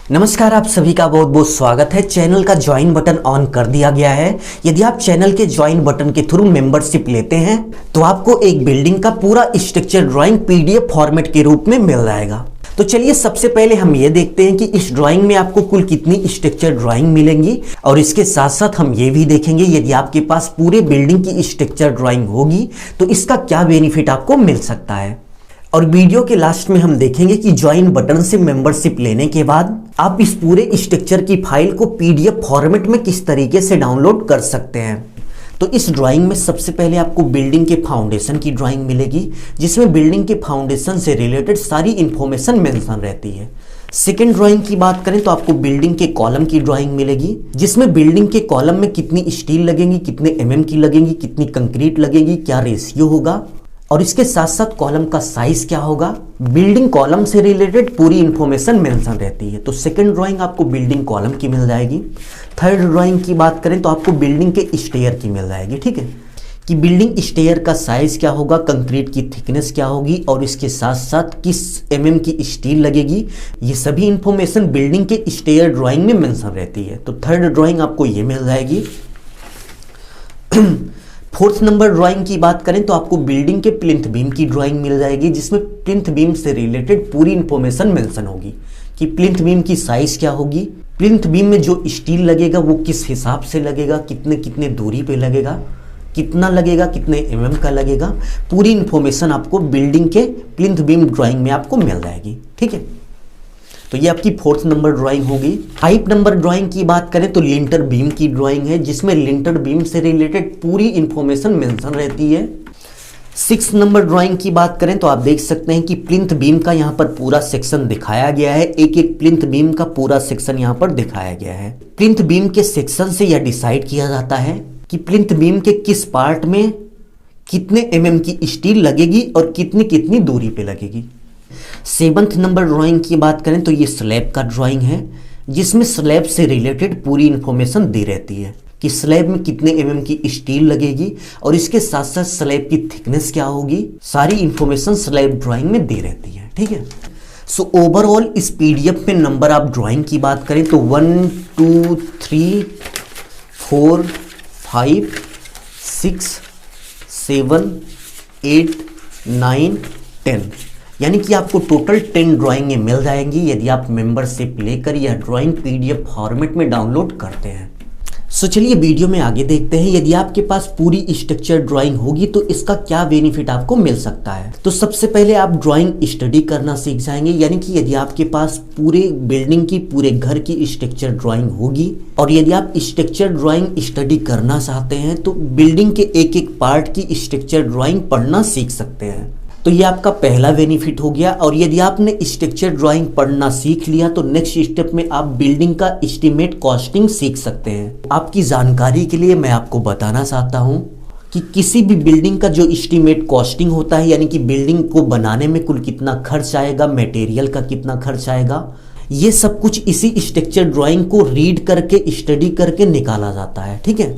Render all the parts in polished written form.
नमस्कार, आप सभी का बहुत बहुत स्वागत है। चैनल का ज्वाइन बटन ऑन कर दिया गया है। यदि आप चैनल के ज्वाइन बटन के थ्रू मेंबरशिप लेते हैं तो आपको एक बिल्डिंग का पूरा स्ट्रक्चर ड्राइंग पीडीएफ फॉर्मेट के रूप में मिल जाएगा। तो चलिए सबसे पहले हम ये देखते हैं कि इस ड्राइंग में आपको कुल कितनी स्ट्रक्चर ड्राइंग मिलेंगी, और इसके साथ साथ हम ये भी देखेंगे यदि आपके पास पूरे बिल्डिंग की स्ट्रक्चर ड्राइंग होगी तो इसका क्या बेनिफिट आपको मिल सकता है। और वीडियो के लास्ट में हम देखेंगे कि ज्वाइन बटन से मेंबरशिप लेने के बाद आप इस पूरे स्ट्रक्चर की फाइल को पीडीएफ फॉर्मेट में किस तरीके से डाउनलोड कर सकते हैं। तो इस ड्राइंग में सबसे पहले आपको बिल्डिंग के फाउंडेशन की ड्राइंग मिलेगी, जिसमें बिल्डिंग के फाउंडेशन से रिलेटेड सारी इंफॉर्मेशन मेंशन रहती है। सेकेंड ड्राइंग की बात करें तो आपको बिल्डिंग के कॉलम की ड्राइंग मिलेगी, जिसमें बिल्डिंग के कॉलम में कितनी स्टील लगेंगी, कितने एमएम की लगेंगी, कितनी कंक्रीट लगेगी, क्या रेशियो होगा, और इसके साथ साथ कॉलम का साइज क्या होगा। बिल्डिंग कॉलम से रिलेटेड पूरी इंफॉर्मेशन मेंशन रहती है। तो सेकंड ड्राइंग आपको बिल्डिंग कॉलम की मिल जाएगी। थर्ड ड्राइंग की बात करें तो आपको बिल्डिंग के स्टेयर की मिल जाएगी। ठीक है, कि बिल्डिंग स्टेयर का साइज क्या होगा, कंक्रीट की थिकनेस क्या होगी, और इसके साथ साथ किस एमएम की स्टील लगेगी। ये सभी इंफॉर्मेशन बिल्डिंग के स्टेयर ड्राइंग में मेंशन रहती है। तो थर्ड ड्राइंग आपको ये मिल जाएगी। फोर्थ नंबर ड्राइंग की बात करें तो आपको बिल्डिंग के प्लिंथ बीम की ड्राइंग मिल जाएगी, जिसमें प्लिंथ बीम से रिलेटेड पूरी इंफॉर्मेशन मेंशन होगी कि प्लिंथ बीम की साइज क्या होगी, प्लिंथ बीम में जो स्टील लगेगा वो किस हिसाब से लगेगा, कितने कितने दूरी पे लगेगा, कितना लगेगा, कितने एमएम का लगेगा। पूरी इंफॉर्मेशन आपको बिल्डिंग के प्लिंथ बीम ड्राइंग में आपको मिल जाएगी। ठीक है, तो ये आपकी फोर्थ नंबर ड्राइंग होगी। 5 नंबर ड्राइंग की बात करें तो लिंटर बीम की ड्राइंग है, जिसमें लिंटर बीम से रिलेटेड पूरी इंफॉर्मेशन मेंशन रहती है। 6 नंबर ड्राइंग की बात करें तो आप देख सकते हैं कि प्लिंथ बीम का यहाँ पर पूरा सेक्शन दिखाया गया है। एक एक प्लिंथ बीम का पूरा सेक्शन यहाँ पर दिखाया गया है। प्लिंथ बीम के सेक्शन से यह डिसाइड किया जाता है कि प्लिंथ बीम के किस पार्ट में कितने एमएम की स्टील लगेगी और कितनी कितनी दूरी पे लगेगी। 7th नंबर ड्राइंग की बात करें तो ये स्लैब का ड्राइंग है, जिसमें स्लैब से रिलेटेड पूरी इंफॉर्मेशन दी रहती है कि स्लैब में कितने एमएम की स्टील लगेगी, और इसके साथ साथ स्लैब की थिकनेस क्या होगी। सारी इंफॉर्मेशन स्लैब ड्राइंग में दी रहती है। ठीक है, सो ओवरऑल इस पीडीएफ में नंबर ऑफ ड्राइंग की बात करें तो 1 2 3 4 5 6 7 8 9 10, यानी कि आपको टोटल 10 ड्राइंगें मिल जाएंगी यदि आप मेंबरशिप लेकर यह ड्राइंग पीडीएफ फॉर्मेट में डाउनलोड करते हैं। सो चलिए वीडियो में आगे देखते हैं। यदि आपके पास पूरी स्ट्रक्चर ड्राइंग होगी तो इसका क्या बेनिफिट आपको मिल सकता है। तो सबसे पहले आप ड्राइंग स्टडी करना सीख जाएंगे, यानी कि यदि आपके पास पूरे बिल्डिंग की, पूरे घर की स्ट्रक्चर ड्राइंग होगी, और यदि आप स्ट्रक्चर ड्राइंग स्टडी करना चाहते हैं तो बिल्डिंग के एक एक पार्ट की स्ट्रक्चर ड्राइंग पढ़ना सीख सकते हैं। तो ये आपका पहला बेनिफिट हो गया। और यदि आपने स्ट्रक्चर ड्राइंग पढ़ना सीख लिया तो नेक्स्ट स्टेप में आप बिल्डिंग का एस्टीमेट कॉस्टिंग सीख सकते हैं। आपकी जानकारी के लिए मैं आपको बताना चाहता हूँ कि किसी भी बिल्डिंग का जो एस्टीमेट कॉस्टिंग होता है, यानी कि बिल्डिंग को बनाने में कुल कितना खर्च आएगा, मटेरियल का कितना खर्च आएगा, ये सब कुछ इसी स्ट्रक्चर ड्राइंग को रीड करके, स्टडी करके निकाला जाता है। ठीक है,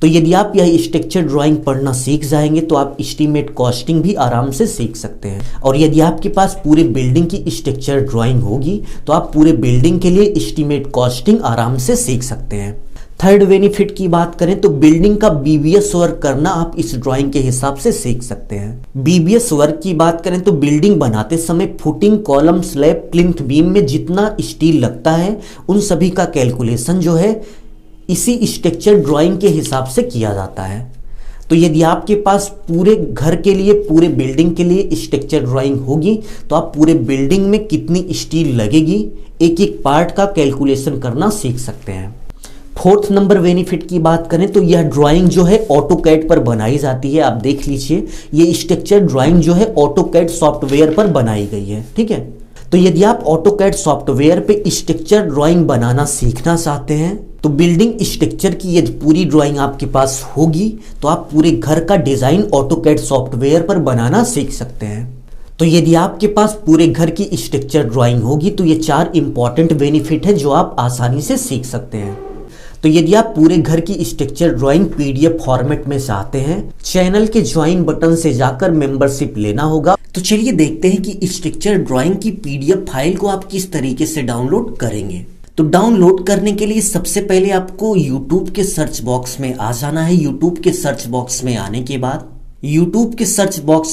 तो यदि आप यह स्ट्रक्चर ड्राइंग पढ़ना सीख जाएंगे तो आप एस्टीमेट कॉस्टिंग भी आराम से सीख सकते हैं। और यदि आपके पास पूरे बिल्डिंग की स्ट्रक्चर ड्राइंग होगी तो आप पूरे बिल्डिंग के लिए एस्टीमेट कॉस्टिंग आराम से सीख सकते हैं। थर्ड बेनिफिट की बात करें तो बिल्डिंग का बीबीएस वर्क करना आप इस ड्राइंग के हिसाब से सीख सकते हैं। बीबीएस वर्क की बात करें तो बिल्डिंग बनाते समय footing, column, slab, plinth beam में जितना स्टील लगता है उन सभी का कैलकुलेशन जो है इसी स्ट्रक्चर ड्राइंग के हिसाब से किया जाता है। तो यदि आपके पास पूरे घर के लिए, पूरे बिल्डिंग के लिए स्ट्रक्चर ड्राइंग होगी तो आप पूरे बिल्डिंग में कितनी स्टील लगेगी, एक एक पार्ट का कैलकुलेशन करना सीख सकते हैं। फोर्थ नंबर बेनिफिट की बात करें तो यह ड्राइंग जो है ऑटोकैड पर बनाई जाती है। आप देख लीजिए, ये स्ट्रक्चर ड्राइंग जो है ऑटोकैड सॉफ्टवेयर पर बनाई गई है। ठीक है, तो यदि आप ऑटोकैड सॉफ्टवेयर पे स्ट्रक्चर ड्राइंग बनाना सीखना चाहते हैं तो बिल्डिंग स्ट्रक्चर की यदि पूरी ड्राइंग आपके पास होगी तो आप पूरे घर का डिजाइन ऑटोकैड सॉफ्टवेयर पर बनाना सीख सकते हैं। तो यदि आपके पास पूरे घर की स्ट्रक्चर ड्राइंग होगी तो ये 4 इंपॉर्टेंट बेनिफिट है जो आप आसानी से सीख सकते हैं। तो यदि आप पूरे घर की स्ट्रक्चर ड्राइंग पीडीएफ फॉर्मेट में चाहते हैं, चैनल के ज्वाइन बटन से जाकर मेंबरशिप लेना होगा। तो चलिए देखते हैं कि स्ट्रक्चर ड्राइंग की पीडीएफ फाइल को आप किस तरीके से डाउनलोड करेंगे। तो डाउनलोड करने के लिए सबसे पहले आपको YouTube के सर्च बॉक्स में आ जाना है। YouTube के सर्च बॉक्स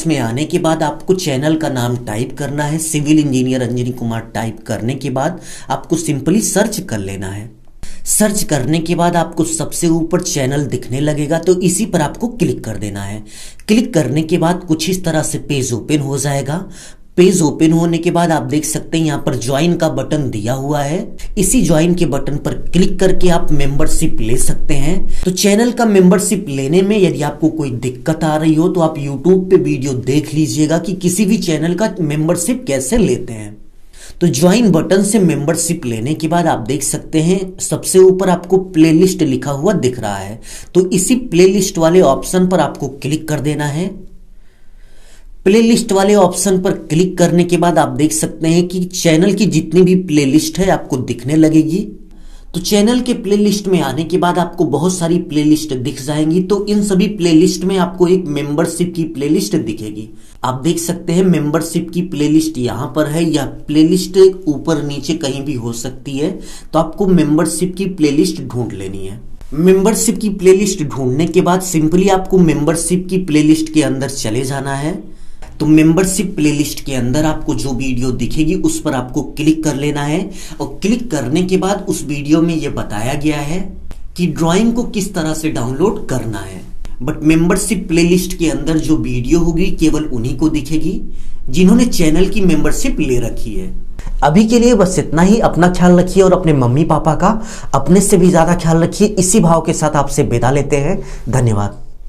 में आने के बाद आपको चैनल का नाम टाइप करना है। Civil engineer Anjani Kumar type करने के बाद आपको सिंपली सर्च कर लेना है। सर्च करने के बाद आपको सबसे ऊपर चैनल दिखने लगेगा, तो इसी पर आपको क्लिक कर देना है। क्लिक करने के बाद कुछ इस तरह से पेज ओपन हो जाएगा। पेज ओपन होने के बाद आप देख सकते हैं यहाँ पर ज्वाइन का बटन दिया हुआ है। इसी ज्वाइन के बटन पर क्लिक करके आप मेंबरशिप ले सकते हैं। तो चैनल का मेंबरशिप लेने में यदि आपको कोई दिक्कत आ रही हो तो आप YouTube पे वीडियो देख लीजिएगा कि किसी भी चैनल का मेंबरशिप कैसे लेते हैं। तो ज्वाइन बटन से मेंबरशिप लेने के बाद आप देख सकते हैं सबसे ऊपर आपको प्लेलिस्ट लिखा हुआ दिख रहा है। तो इसी प्लेलिस्ट वाले ऑप्शन पर आपको क्लिक कर देना है। प्लेलिस्ट वाले ऑप्शन पर क्लिक करने के बाद आप देख सकते हैं कि चैनल की जितनी भी प्लेलिस्ट है आपको दिखने लगेगी। तो चैनल के प्लेलिस्ट में आने के बाद आपको बहुत सारी प्लेलिस्ट दिख जाएंगी। तो इन सभी प्लेलिस्ट में आपको एक मेंबरशिप की प्लेलिस्ट दिखेगी। आप देख सकते हैं मेंबरशिप की प्लेलिस्ट यहाँ पर है, या प्लेलिस्ट ऊपर नीचे कहीं भी हो सकती है। तो आपको मेंबरशिप की प्लेलिस्ट ढूंढ लेनी है। मेंबरशिप की प्लेलिस्ट ढूंढने के बाद सिंपली आपको मेंबरशिप की प्लेलिस्ट के अंदर चले जाना है। तो मेंबरशिप प्लेलिस्ट के अंदर आपको जो वीडियो दिखेगी उस पर आपको क्लिक कर लेना है। और क्लिक करने के बाद उस वीडियो में यह बताया गया है कि ड्राइंग को किस तरह से डाउनलोड करना है। बट मेंबरशिप प्लेलिस्ट के अंदर जो वीडियो होगी केवल उन्हीं को दिखेगी जिन्होंने चैनल की मेंबरशिप ले रखी है। अभी के लिए बस इतना ही। अपना ख्याल रखिए और अपने मम्मी पापा का अपने से भी ज्यादा ख्याल रखिए। इसी भाव के साथ आपसे विदा लेते हैं। धन्यवाद।